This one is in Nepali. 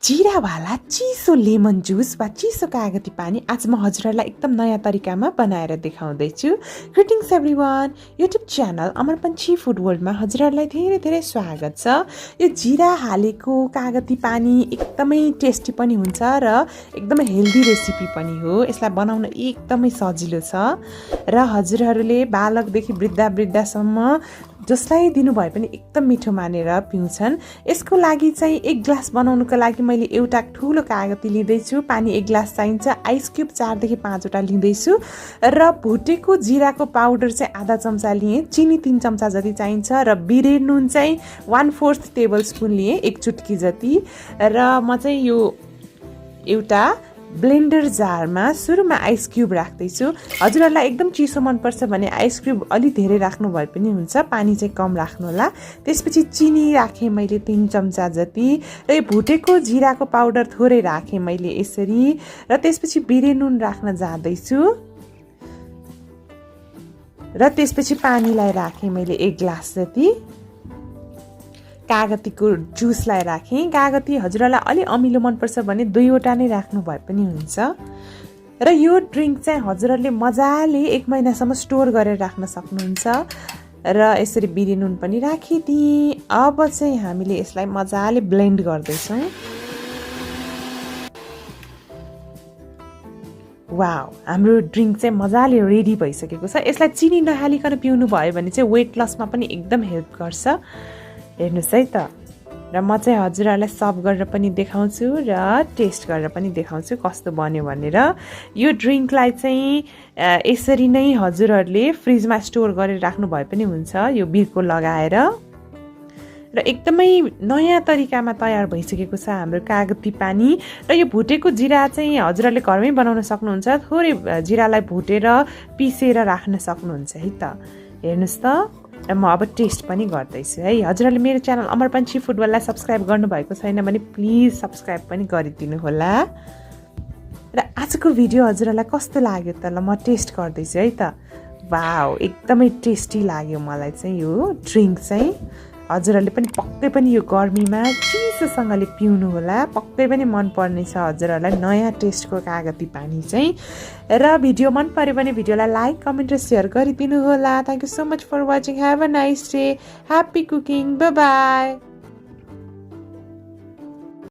जीरावाला चिसो लेमन जुस वा चिसो कागती पानी आज म हजुरहरूलाई एकदम नयाँ तरिकामा बनाएर देखाउँदैछु। ग्रिटिङ्स एभ्रिवान, युट्युब च्यानल अमर पन्छी फुड वर्ल्डमा हजुरहरूलाई धेरै धेरै स्वागत छ। यो जीरा हालेको कागती पानी एकदमै टेस्टी पनि हुन्छ र एकदमै हेल्दी रेसिपी पनि हो। यसलाई बनाउन एकदमै सजिलो छ र हजुरहरूले बालकदेखि वृद्धसम्म जसलाई दिनुभए पनि एकदम मिठो मानेर पिउँछन्। यसको लागि चाहिँ 1 ग्लास बनाउनुको लागि मैले एउटा ठुलो कागती लिँदैछु। पानी 1 ग्लास चाहिन्छ। आइस क्युब 4 देखि 5 वटा लिँदैछु र भुटेको जीराको पाउडर चाहिँ आधा चम्चा लिएँ। चिनी 3 चम्चा जति चाहिन्छ र बिरे नुन चाहिँ 1/4 टेबलस्पुन लिएँ, 1 चुटकी जति। र म चाहिँ यो एउटा ब्लेन्डर जारमा सुरुमा आइस क्युब राख्दैछु। हजुरहरूलाई एकदम चिसो मनपर्छ भने आइस क्युब अलि धेरै राख्नु भए पनि हुन्छ, पानी चाहिँ कम राख्नु होला। त्यसपछि चिनी राखेँ मैले 3 चम्चा जति र यो भुटेको जीराको पाउडर थोरै राखेँ मैले यसरी। र त्यसपछि बिरे नुन राख्न जाँदैछु र त्यसपछि पानीलाई राखेँ मैले 1 ग्लास जति। कागतीको जुसलाई राखेँ। कागती हजुरलाई अलि अमिलो मनपर्छ भने 2 वटा नै राख्नु भए पनि हुन्छ। र यो ड्रिङ्क चाहिँ हजुरहरूले मजाले 1 महिनासम्म स्टोर गरेर राख्न सक्नुहुन्छ। र यसरी बिरे नुन पनि राखिदिएँ। अब चाहिँ हामीले यसलाई मजाले ब्लेन्ड गर्दैछौँ। वाउ, हाम्रो ड्रिङ्क चाहिँ मजाले रेडी भइसकेको छ। यसलाई चिनी नहालिकन पिउनु भयो भने चाहिँ वेट लसमा पनि एकदम हेल्प गर्छ। हेर्नुहोस् है त। र म चाहिँ हजुरहरूलाई सर्भ गरेर पनि देखाउँछु र टेस्ट गरेर पनि देखाउँछु कस्तो बन्यो भनेर। यो ड्रिङ्कलाई चाहिँ यसरी नै हजुरहरूले फ्रिजमा स्टोर गरेर राख्नु भए पनि हुन्छ, यो बिर्को लगाएर। र एकदमै नयाँ तरिकामा तयार भइसकेको छ हाम्रो कागती पानी। र यो भुटेको जीरा चाहिँ हजुरहरूले घरमै बनाउन सक्नुहुन्छ। थोरै जीरालाई भुटेर पिसेर राख्न सक्नुहुन्छ है त। हेर्नुहोस् त। र म अब टेस्ट पनि गर्दैछु है। हजुरहरूले मेरो च्यानल अमर पन्छी फुड वर्ल्डलाई सब्सक्राइब गर्नुभएको छैन भने प्लिज सब्सक्राइब पनि गरिदिनु होला। र आजको भिडियो हजुरहरूलाई कस्तो लाग्यो त? ल म टेस्ट गर्दैछु है त। वाउ, एकदमै टेस्टी लाग्यो मलाई चाहिँ यो ड्रिङ्क चाहिँ। हजुरहरूले पनि पक्कै पनि यो गर्मीमा चिसोसँगले पिउनु होला। पक्कै पनि मनपर्ने छ हजुरहरूलाई नयाँ टेस्टको कागती पानी चाहिँ। र भिडियो मन पर्यो भने भिडियोलाई लाइक, कमेन्ट र सेयर गरिदिनु होला। Thank you so much for watching. Have a nice day. Happy cooking. Bye by.